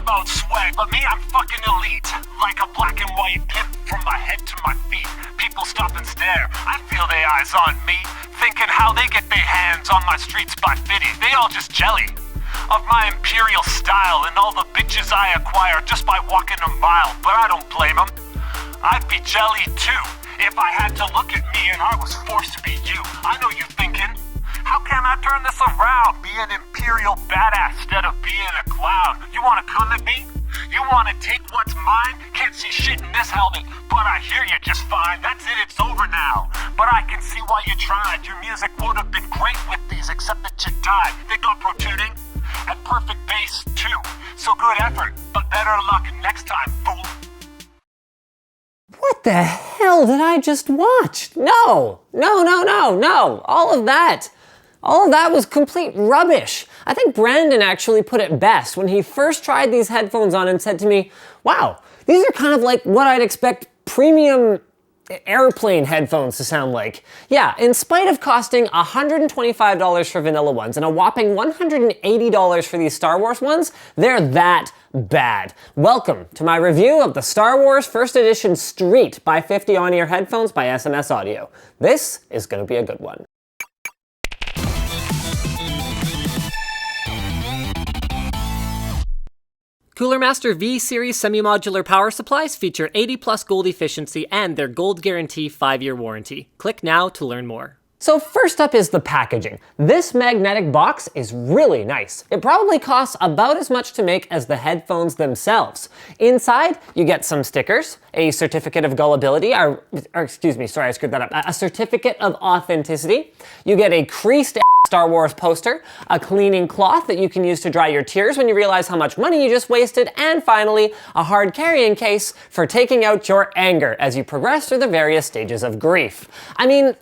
mode swag, but me, I'm fucking elite. Like a black and white pimp from my head to my feet. People stop and stare, I feel their eyes on me, thinking how they get their hands on my streets by 50. They all just jelly of my imperial style and all the bitches I acquire just by walking a mile, but I don't blame them. I'd be jelly too if I had to look at me and I was forced to be you. I know you're thinking, how can I turn this around? Be an imperial badass instead of being a clown. You wanna come at me? You wanna take what's mine? Can't see shit in this helmet, but I hear you just fine. That's it, it's over now. But I can see why you tried. Your music would have been great with these, except that you died. They got pro tuning and perfect bass too. So good effort, but better luck next time, fool. What the hell did I just watch? No. All of that was complete rubbish. I think Brandon actually put it best when he first tried these headphones on and said to me, wow, these are kind of like what I'd expect premium airplane headphones to sound like. Yeah, in spite of costing $125 for vanilla ones and a whopping $180 for these Star Wars ones, they're that bad. Welcome to my review of the Star Wars First Edition Street by 50 on-ear headphones by SMS Audio. This is going to be a good one. Cooler Master V-Series semi-modular power supplies feature 80+ gold efficiency and their gold guarantee 5-year warranty. Click now to learn more. So first up is the packaging. This magnetic box is really nice. It probably costs about as much to make as the headphones themselves. Inside, you get some stickers, a certificate of gullibility, a certificate of authenticity. You get a creased Star Wars poster, a cleaning cloth that you can use to dry your tears when you realize how much money you just wasted, and finally, a hard carrying case for taking out your anger as you progress through the various stages of grief. I mean,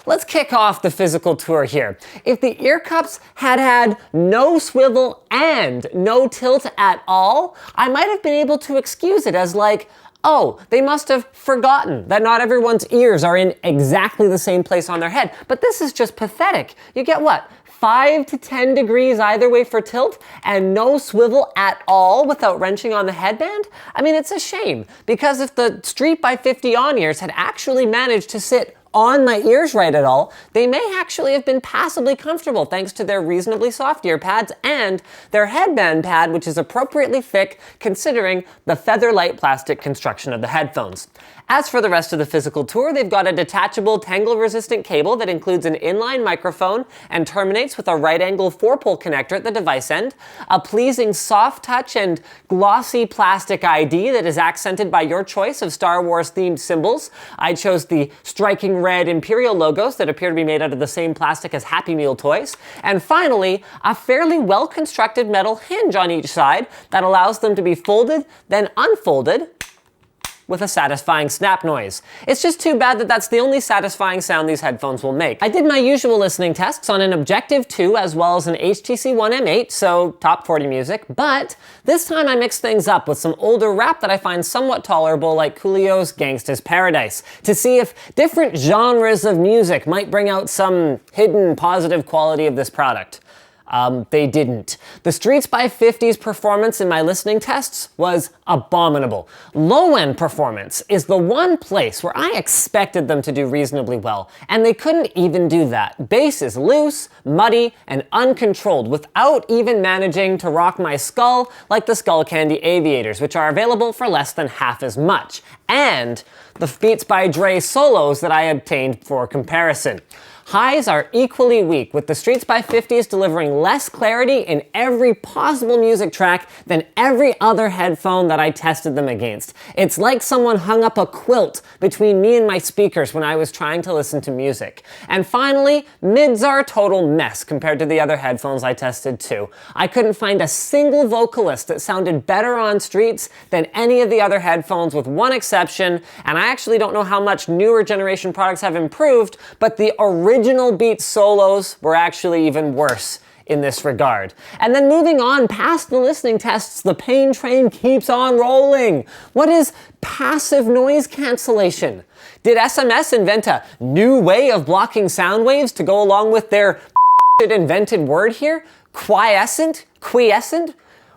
let's kick off the physical tour here. If the ear cups had no swivel and no tilt at all, I might have been able to excuse it as like, oh, they must have forgotten that not everyone's ears are in exactly the same place on their head. But this is just pathetic. You get what? 5 to 10 degrees either way for tilt and no swivel at all without wrenching on the headband? I mean, it's a shame, because if the Street by 50 on-ears had actually managed to sit on my ears right at all, they may actually have been passably comfortable thanks to their reasonably soft ear pads and their headband pad, which is appropriately thick considering the feather-light plastic construction of the headphones. As for the rest of the physical tour, they've got a detachable tangle-resistant cable that includes an inline microphone and terminates with a right-angle 4-pole connector at the device end, a pleasing soft touch and glossy plastic ID that is accented by your choice of Star Wars-themed symbols. I chose the striking red Imperial logos that appear to be made out of the same plastic as Happy Meal toys. And finally, a fairly well-constructed metal hinge on each side that allows them to be folded, then unfolded, with a satisfying snap noise. It's just too bad that that's the only satisfying sound these headphones will make. I did my usual listening tests on an Objective 2 as well as an HTC One M8, so top 40 music, but this time I mixed things up with some older rap that I find somewhat tolerable, like Coolio's Gangsta's Paradise, to see if different genres of music might bring out some hidden positive quality of this product. They didn't. The Streets by 50's performance in my listening tests was abominable. Low-end performance is the one place where I expected them to do reasonably well, and they couldn't even do that. Bass is loose, muddy, and uncontrolled without even managing to rock my skull like the Skull Candy Aviators, which are available for less than half as much, and the Beats by Dre solos that I obtained for comparison. Highs are equally weak, with the Streets by 50's delivering less clarity in every possible music track than every other headphone that I tested them against. It's like someone hung up a quilt between me and my speakers when I was trying to listen to music. And finally, mids are a total mess compared to the other headphones I tested too. I couldn't find a single vocalist that sounded better on Streets than any of the other headphones, with one exception, and I actually don't know how much newer generation products have improved, but the original Beats solos were actually even worse in this regard. And then moving on past the listening tests, the pain train keeps on rolling. What is passive noise cancellation? Did SMS invent a new way of blocking sound waves to go along with their invented word here? Quiescent?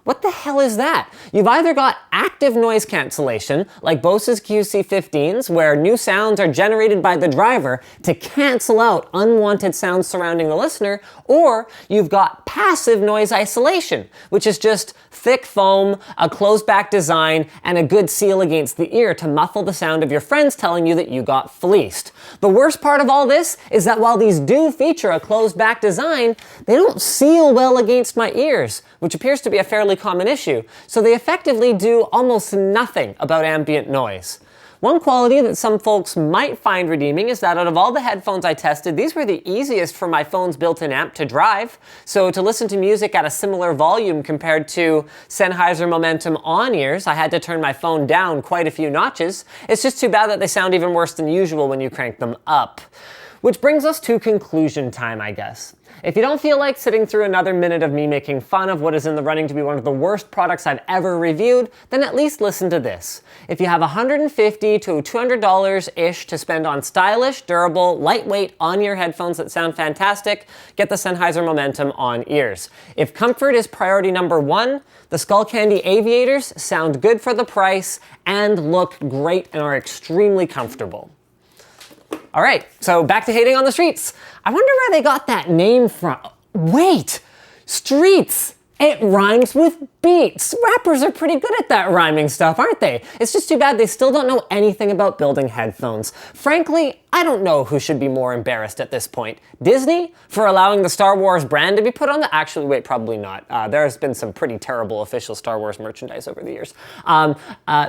What the hell is that? You've either got active noise cancellation, like Bose's QC15s, where new sounds are generated by the driver to cancel out unwanted sounds surrounding the listener, or you've got passive noise isolation, which is just thick foam, a closed back design, and a good seal against the ear to muffle the sound of your friends telling you that you got fleeced. The worst part of all this is that while these do feature a closed back design, they don't seal well against my ears, which appears to be a fairly common issue, so they effectively do almost nothing about ambient noise. One quality that some folks might find redeeming is that out of all the headphones I tested, these were the easiest for my phone's built-in amp to drive. So to listen to music at a similar volume compared to Sennheiser Momentum on-ears, I had to turn my phone down quite a few notches. It's just too bad that they sound even worse than usual when you crank them up. Which brings us to conclusion time, I guess. If you don't feel like sitting through another minute of me making fun of what is in the running to be one of the worst products I've ever reviewed, then at least listen to this. If you have $150 to $200-ish to spend on stylish, durable, lightweight, on-ear headphones that sound fantastic, get the Sennheiser Momentum on-ears. If comfort is priority number one, the Skullcandy Aviators sound good for the price and look great and are extremely comfortable. All right, so back to hating on the streets. I wonder where they got that name from. Wait, streets. It rhymes with beats. Rappers are pretty good at that rhyming stuff, aren't they? It's just too bad they still don't know anything about building headphones. Frankly, I don't know who should be more embarrassed at this point. Disney for allowing the Star Wars brand to be put on the... Actually, wait, probably not. There's been some pretty terrible official Star Wars merchandise over the years.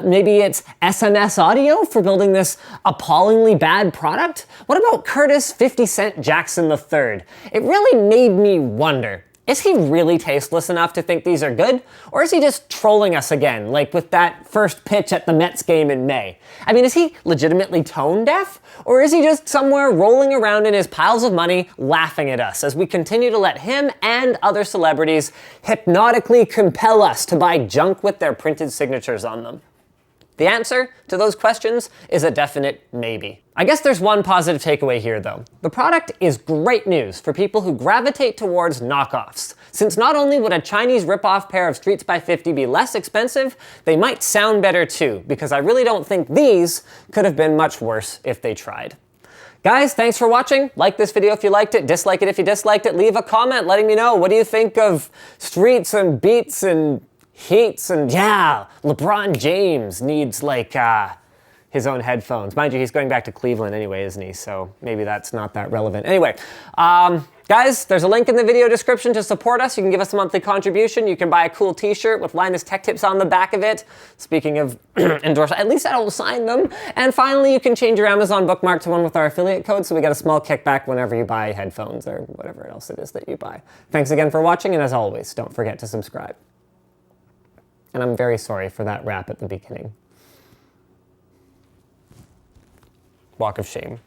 Maybe it's SMS Audio for building this appallingly bad product? What about Curtis 50 Cent Jackson III? It really made me wonder. Is he really tasteless enough to think these are good? Or is he just trolling us again, like with that first pitch at the Mets game in May? I mean, is he legitimately tone deaf? Or is he just somewhere rolling around in his piles of money laughing at us as we continue to let him and other celebrities hypnotically compel us to buy junk with their printed signatures on them? The answer to those questions is a definite maybe. I guess there's one positive takeaway here though. The product is great news for people who gravitate towards knockoffs, since not only would a Chinese rip-off pair of Streets by 50 be less expensive, they might sound better too, because I really don't think these could have been much worse if they tried. Guys, thanks for watching. Like this video if you liked it, dislike it if you disliked it, leave a comment letting me know what do you think of Streets and Beats and Heats, and yeah, LeBron James needs like his own headphones. Mind you, he's going back to Cleveland anyway, isn't he? So maybe that's not that relevant. Anyway, guys, there's a link in the video description to support us. You can give us a monthly contribution. You can buy a cool t-shirt with Linus Tech Tips on the back of it. Speaking of endorsements, at least I don't sign them. And finally, you can change your Amazon bookmark to one with our affiliate code, so we get a small kickback whenever you buy headphones or whatever else it is that you buy. Thanks again for watching, and as always, don't forget to subscribe. And I'm very sorry for that rap at the beginning. Walk of shame.